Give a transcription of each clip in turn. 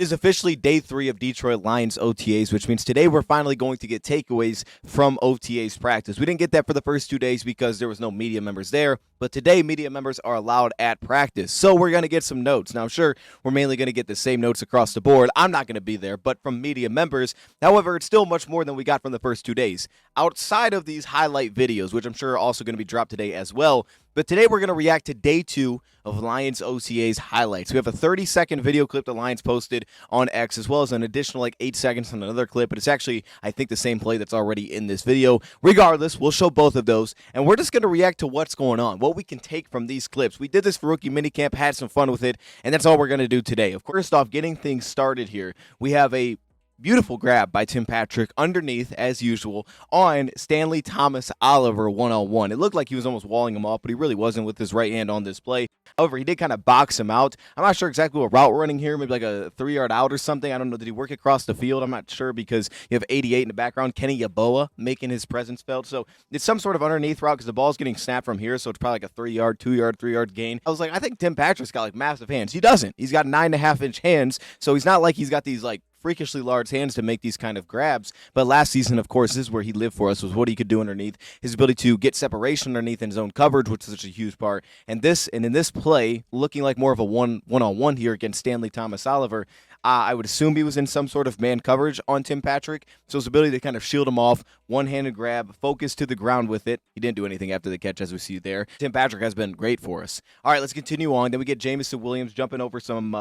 It is officially day 3 of Detroit Lions OTAs, which means today we're finally going to get takeaways from OTAs practice. We didn't get that for the first 2 days because there was no media members there, but today media members are allowed at practice. So we're going to get some notes. Now, I'm sure we're mainly going to get the same notes across the board. I'm not going to be there, but from media members. However, it's still much more than we got from the first 2 days. Outside of these highlight videos, which I'm sure are also going to be dropped today as well, but today we're going to react to day 2 of Lions OTAs highlights. We have a 30-second video clip the Lions posted on X, as well as an additional 8 seconds on another clip. But it's actually, I think, the same play that's already in this video. Regardless, we'll show both of those, and we're just going to react to what's going on, what we can take from these clips. We did this for rookie minicamp, had some fun with it, and that's all we're going to do today. First off, getting things started here, we have a beautiful grab by Tim Patrick underneath, as usual, on Stanley Thomas Oliver one-on-one. It looked like he was almost walling him off, but he really wasn't with his right hand on this play. However, he did kind of box him out. I'm not sure exactly what route we're running here, maybe like a 3-yard out or something. I don't know. Did he work across the field? I'm not sure because you have 88 in the background. Kenny Yeboah making his presence felt. So it's some sort of underneath route because the ball's getting snapped from here, so it's probably like a 3-yard, 2-yard, 3-yard gain. I was like, I think Tim Patrick's got like massive hands. He doesn't. He's got 9.5-inch hands, so he's not like he's got these like freakishly large hands to make these kind of grabs. But last season, of course, this is where he lived for us, was what he could do underneath, his ability to get separation underneath in zone coverage, which is such a huge part. And in this play, looking like more of a one-on-one here against Stanley Thomas Oliver, I would assume he was in some sort of man coverage on Tim Patrick. So his ability to kind of shield him off, one-handed grab, focus to the ground with it. He didn't do anything after the catch, as we see there. Tim Patrick has been great for us. All right, let's continue on. Then we get Jameson Williams jumping over some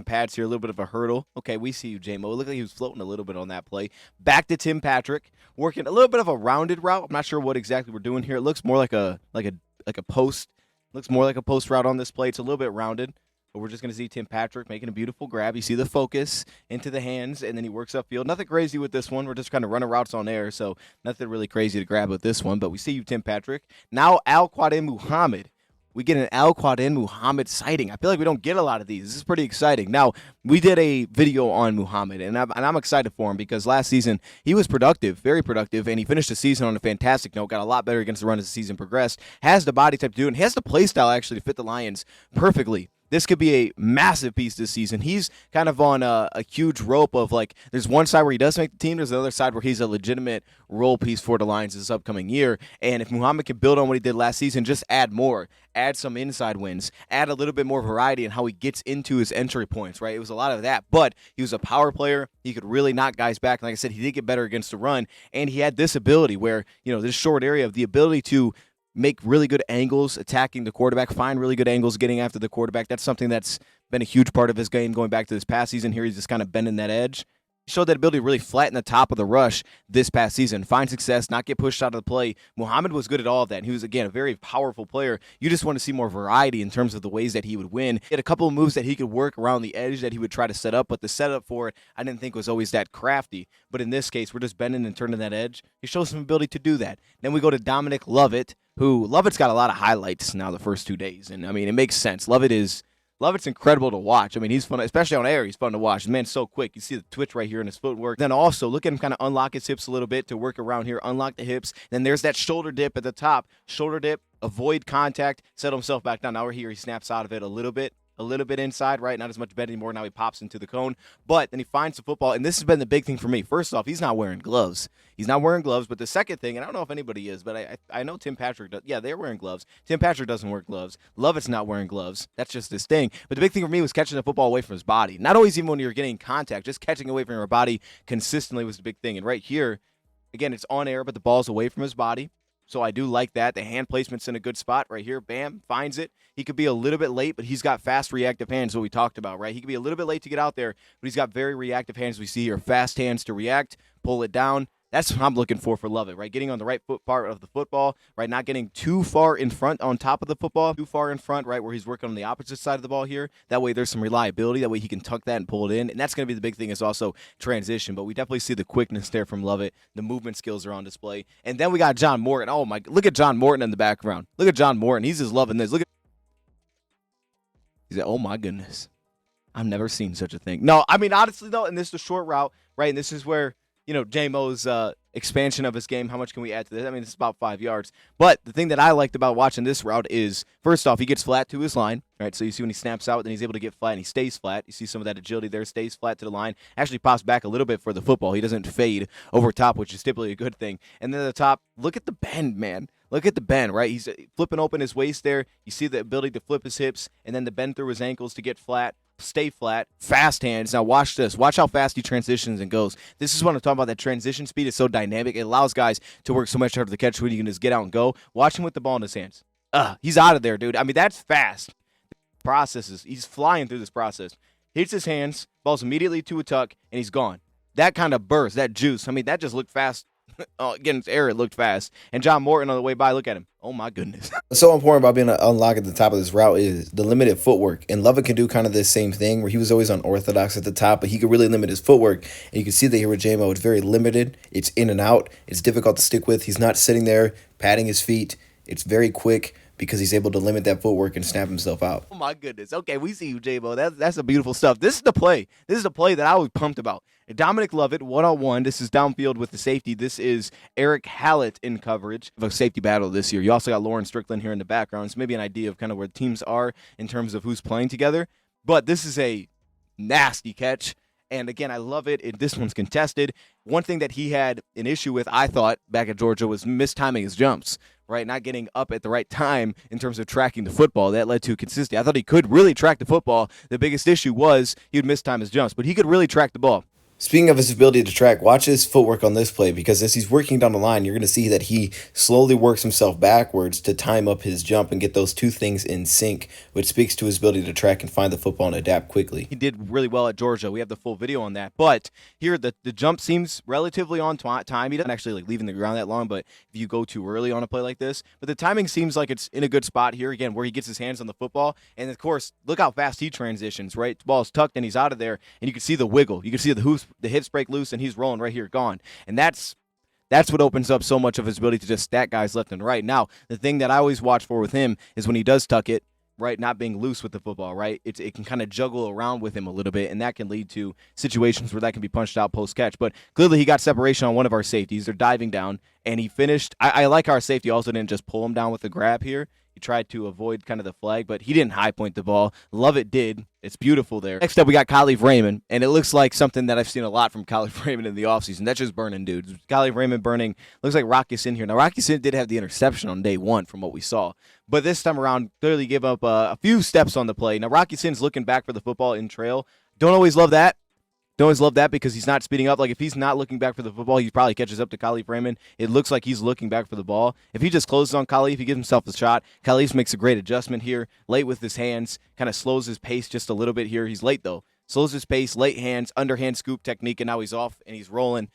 pads here, a little bit of a hurdle. Okay, we see you, JAMO. It looked like he was floating a little bit on that play. Back to Tim Patrick, working a little bit of a rounded route. I'm not sure what exactly we're doing here. It looks more like a post. Looks more like a post route on this play. It's a little bit rounded. But we're just going to see Tim Patrick making a beautiful grab. You see the focus into the hands, and then he works upfield. Nothing crazy with this one. We're just kind of running routes on air, so nothing really crazy to grab with this one. But we see you, Tim Patrick. Now Al-Quadin Muhammad. We get an Al-Quadin Muhammad sighting. I feel like we don't get a lot of these. This is pretty exciting. Now, we did a video on Muhammad, and I'm excited for him because last season he was productive, very productive, and he finished the season on a fantastic note, got a lot better against the run as the season progressed, has the body type to do it, and has the play style actually to fit the Lions perfectly. This could be a massive piece this season. He's kind of on a huge rope of like, there's one side where he does make the team, there's the other side where he's a legitimate role piece for the Lions this upcoming year. And if Muhammad can build on what he did last season, just add more, add some inside wins, add a little bit more variety in how he gets into his entry points, right? It was a lot of that, but he was a power player. He could really knock guys back. Like I said, he did get better against the run, and he had this ability where, this short area of the ability to make really good angles attacking the quarterback, find really good angles getting after the quarterback. That's something that's been a huge part of his game going back to this past season. Here he's just kind of bending that edge. He showed that ability to really flatten the top of the rush this past season, find success, not get pushed out of the play. Muhammad was good at all of that, and he was, again, a very powerful player. You just want to see more variety in terms of the ways that he would win. He had a couple of moves that he could work around the edge that he would try to set up, but the setup for it I didn't think was always that crafty. But in this case, we're just bending and turning that edge. He shows some ability to do that. Then we go to Dominic Lovett, Lovett's got a lot of highlights now the first 2 days, and I mean, it makes sense. Lovett's incredible to watch. I mean, he's fun, especially on air. He's fun to watch. The man's so quick. You see the twitch right here in his footwork. Then also, look at him kind of unlock his hips a little bit to work around here, unlock the hips. Then there's that shoulder dip at the top. Shoulder dip, avoid contact, settle himself back down. Now we're here. He snaps out of it a little bit inside, right? Not as much bend anymore. Now he pops into the cone. But then he finds the football, and this has been the big thing for me. First off, he's not wearing gloves. He's not wearing gloves, but the second thing, and I don't know if anybody is, but I know Tim Patrick does. Yeah, they're wearing gloves. Tim Patrick doesn't wear gloves. Lovett's not wearing gloves. That's just his thing. But the big thing for me was catching the football away from his body. Not always even when you're getting contact, just catching away from your body consistently was the big thing. And right here, again, it's on air, but the ball's away from his body. So I do like that. The hand placement's in a good spot right here. Bam, finds it. He could be a little bit late, but he's got fast reactive hands, what we talked about, right? He could be a little bit late to get out there, but he's got very reactive hands. We see here fast hands to react, pull it down. That's what I'm looking for Lovett, right? Getting on the right foot part of the football, right? Not getting too far in front on top of the football, too far in front, right, where he's working on the opposite side of the ball here. That way there's some reliability. That way he can tuck that and pull it in. And that's going to be the big thing is also transition. But we definitely see the quickness there from Lovett. The movement skills are on display. And then we got John Morton. Oh, my. Look at John Morton in the background. Look at John Morton. He's just loving this. Look at. He's like, oh, my goodness. I've never seen such a thing. No, I mean, honestly, though, and this is a short route, right? And this is where, JAMO's expansion of his game. How much can we add to this? I mean, it's about 5 yards. But the thing that I liked about watching this route is, first off, he gets flat to his line, right? So you see when he snaps out, then he's able to get flat, and he stays flat. You see some of that agility there, stays flat to the line. Actually pops back a little bit for the football. He doesn't fade over top, which is typically a good thing. And then at the top, look at the bend, man. Look at the bend, right? He's flipping open his waist there. You see the ability to flip his hips, and then the bend through his ankles to get flat, stay flat, fast hands. Now watch this. Watch how fast he transitions and goes. This is what I'm talking about. That transition speed is so dynamic. It allows guys to work so much harder to catch when you can just get out and go. Watch him with the ball in his hands. He's out of there, dude. I mean, that's fast. Processes. He's flying through this process. Hits his hands, balls immediately to a tuck, and he's gone. That kind of burst, that juice. I mean, that just looked fast. Against air, it looked fast. And John Morton on the way by, look at him. Oh, my goodness. What's so important about being unlocked at the top of this route is the limited footwork. And Lovett can do kind of this same thing where he was always unorthodox at the top, but he could really limit his footwork. And you can see that here with JAMO, it's very limited. It's in and out. It's difficult to stick with. He's not sitting there patting his feet. It's very quick because he's able to limit that footwork and snap himself out. Oh, my goodness. Okay, we see you, JAMO. That's the beautiful stuff. This is the play. This is the play that I was pumped about. Dominic Lovett, one-on-one. This is downfield with the safety. This is Eric Hallett in coverage of a safety battle this year. You also got Lauren Strickland here in the background. So maybe an idea of kind of where teams are in terms of who's playing together. But this is a nasty catch. And, again, I love it. This one's contested. One thing that he had an issue with, I thought, back at Georgia was mistiming his jumps, right? Not getting up at the right time in terms of tracking the football. That led to consistency. I thought he could really track the football. The biggest issue was he would mistime his jumps, but he could really track the ball. Speaking of his ability to track, watch his footwork on this play because as he's working down the line, you're going to see that he slowly works himself backwards to time up his jump and get those two things in sync, which speaks to his ability to track and find the football and adapt quickly. He did really well at Georgia. We have the full video on that. But here, the jump seems relatively on time. He doesn't actually leaving the ground that long, but if you go too early on a play like this. But the timing seems like it's in a good spot here, again, where he gets his hands on the football. And, of course, look how fast he transitions, right? The ball's tucked and he's out of there, and you can see the wiggle. You can see the hips break loose, and he's rolling right here, gone. And that's what opens up so much of his ability to just stack guys left and right. Now, the thing that I always watch for with him is when he does tuck it, right, not being loose with the football, right? It can kind of juggle around with him a little bit, and that can lead to situations where that can be punched out post-catch. But clearly he got separation on one of our safeties. They're diving down, and he finished. I like our safety also didn't just pull him down with the grab here. He tried to avoid kind of the flag, but he didn't high point the ball. Lovett did. It's beautiful there. Next up, we got Khalif Raymond, and it looks like something that I've seen a lot from Khalif Raymond in the offseason. That's just burning dudes. Khalif Raymond burning. Looks like Rocky Sin here. Now, Rocky Sin did have the interception on day one from what we saw, but this time around clearly gave up a few steps on the play. Now, Rocky Sin's looking back for the football in trail. Don't always love that. Don't always love that because he's not speeding up. Like, if he's not looking back for the football, he probably catches up to Khalif Raymond. It looks like he's looking back for the ball. If he just closes on Khalif, he gives himself a shot. Khalif makes a great adjustment here, late with his hands, kind of slows his pace just a little bit here. He's late, though. Slows his pace, late hands, underhand scoop technique, and now he's off and he's rolling.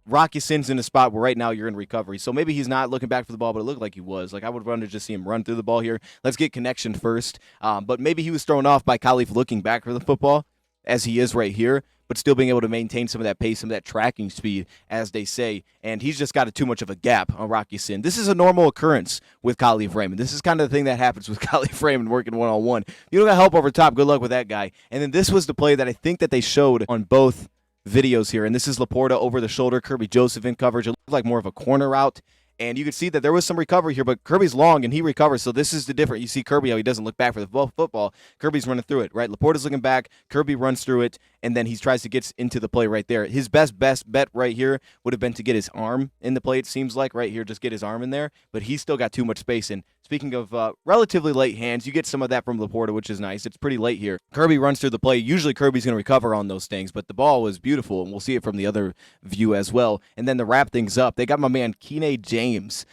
Rocky Sin's in a spot where right now you're in recovery. So maybe he's not looking back for the ball, but it looked like he was. Like, I would run to just see him run through the ball here. Let's get connection first. But maybe he was thrown off by Khalif looking back for the football, as he is right here, but still being able to maintain some of that pace, some of that tracking speed, as they say. And he's just got too much of a gap on Rocky Sin. This is a normal occurrence with Khalif Raymond. This is kind of the thing that happens with Khalif Raymond working one-on-one. You don't got help over top. Good luck with that guy. And then this was the play that I think that they showed on both videos here. And this is LaPorta over the shoulder, Kirby Joseph in coverage. It looked like more of a corner route. And you can see that there was some recovery here, but Kirby's long, and he recovers. So this is the difference. You see Kirby, how he doesn't look back for the football. Kirby's running through it, right? LaPorta's looking back. Kirby runs through it, and then he tries to get into the play right there. His best bet right here would have been to get his arm in the play, it seems like, right here, just get his arm in there. But he's still got too much space. And speaking of relatively late hands, you get some of that from LaPorta, which is nice. It's pretty late here. Kirby runs through the play. Usually Kirby's going to recover on those things, but the ball was beautiful, and we'll see it from the other view as well. And then to wrap things up, they got my man Keenan James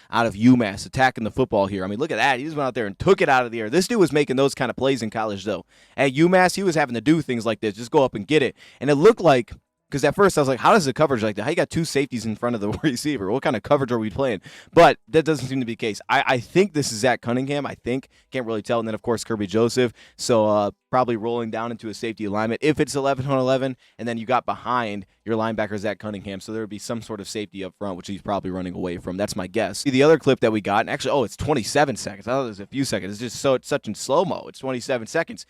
out of UMass attacking the football here. I mean, look at that. He just went out there and took it out of the air. This dude was making those kind of plays in college, though. At UMass, he was having to do things like this, just go up and get it. And it looked like, because at first I was like, how does the coverage like that? How you got two safeties in front of the receiver? What kind of coverage are we playing? But that doesn't seem to be the case. I think this is Zach Cunningham. I think. Can't really tell. And then, of course, Kirby Joseph. So probably rolling down into a safety alignment. If it's 11 on 11, and then you got behind your linebacker, Zach Cunningham. So there would be some sort of safety up front, which he's probably running away from. That's my guess. See the other clip that we got. And actually, it's 27 seconds. I thought it was a few seconds. It's just it's such in slow-mo. It's 27 seconds.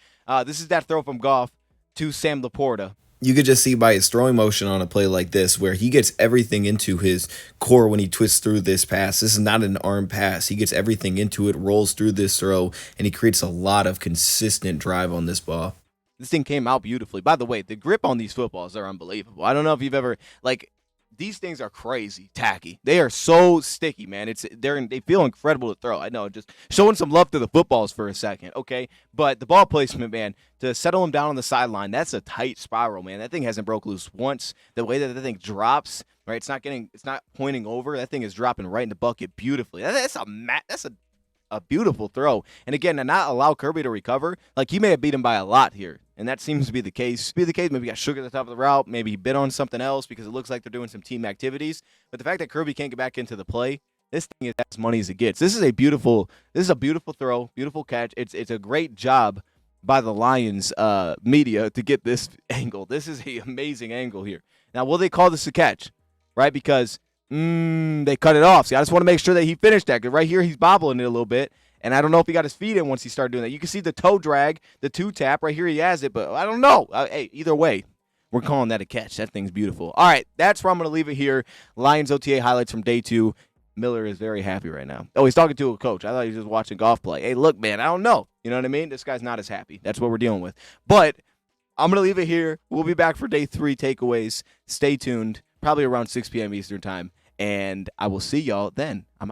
This is that throw from Goff to Sam LaPorta. You could just see by his throwing motion on a play like this where he gets everything into his core when he twists through this pass. This is not an arm pass. He gets everything into it, rolls through this throw, and he creates a lot of consistent drive on this ball. This thing came out beautifully. By the way, the grip on these footballs are unbelievable. I don't know if you've ever, like, these things are crazy tacky. They are so sticky, man. They feel incredible to throw. I know, just showing some love to the footballs for a second, okay? But the ball placement, man, to settle them down on the sideline, that's a tight spiral, man. That thing hasn't broke loose once. The way that the thing drops, right? It's not pointing over. That thing is dropping right in the bucket beautifully. That's a beautiful throw. And again, to not allow Kirby to recover, like he may have beat him by a lot here. And that seems to be the case. Maybe he got shook at the top of the route. Maybe he bit on something else because it looks like they're doing some team activities. But the fact that Kirby can't get back into the play, this thing is as money as it gets. This is a beautiful throw, beautiful catch. It's a great job by the Lions media to get this angle. This is an amazing angle here. Now, will they call this a catch? Right? Because they cut it off. See, I just want to make sure that he finished that. Because right here, he's bobbling it a little bit. And I don't know if he got his feet in once he started doing that. You can see the toe drag, the two tap. Right here he has it, but I don't know. Hey, either way, we're calling that a catch. That thing's beautiful. All right, that's where I'm going to leave it here. Lions OTA highlights from day 2. Miller is very happy right now. Oh, he's talking to a coach. I thought he was just watching Goff play. Hey, look, man, I don't know. You know what I mean? This guy's not as happy. That's what we're dealing with. But I'm going to leave it here. We'll be back for day 3 takeaways. Stay tuned, probably around 6 p.m. Eastern time. And I will see y'all then. I'm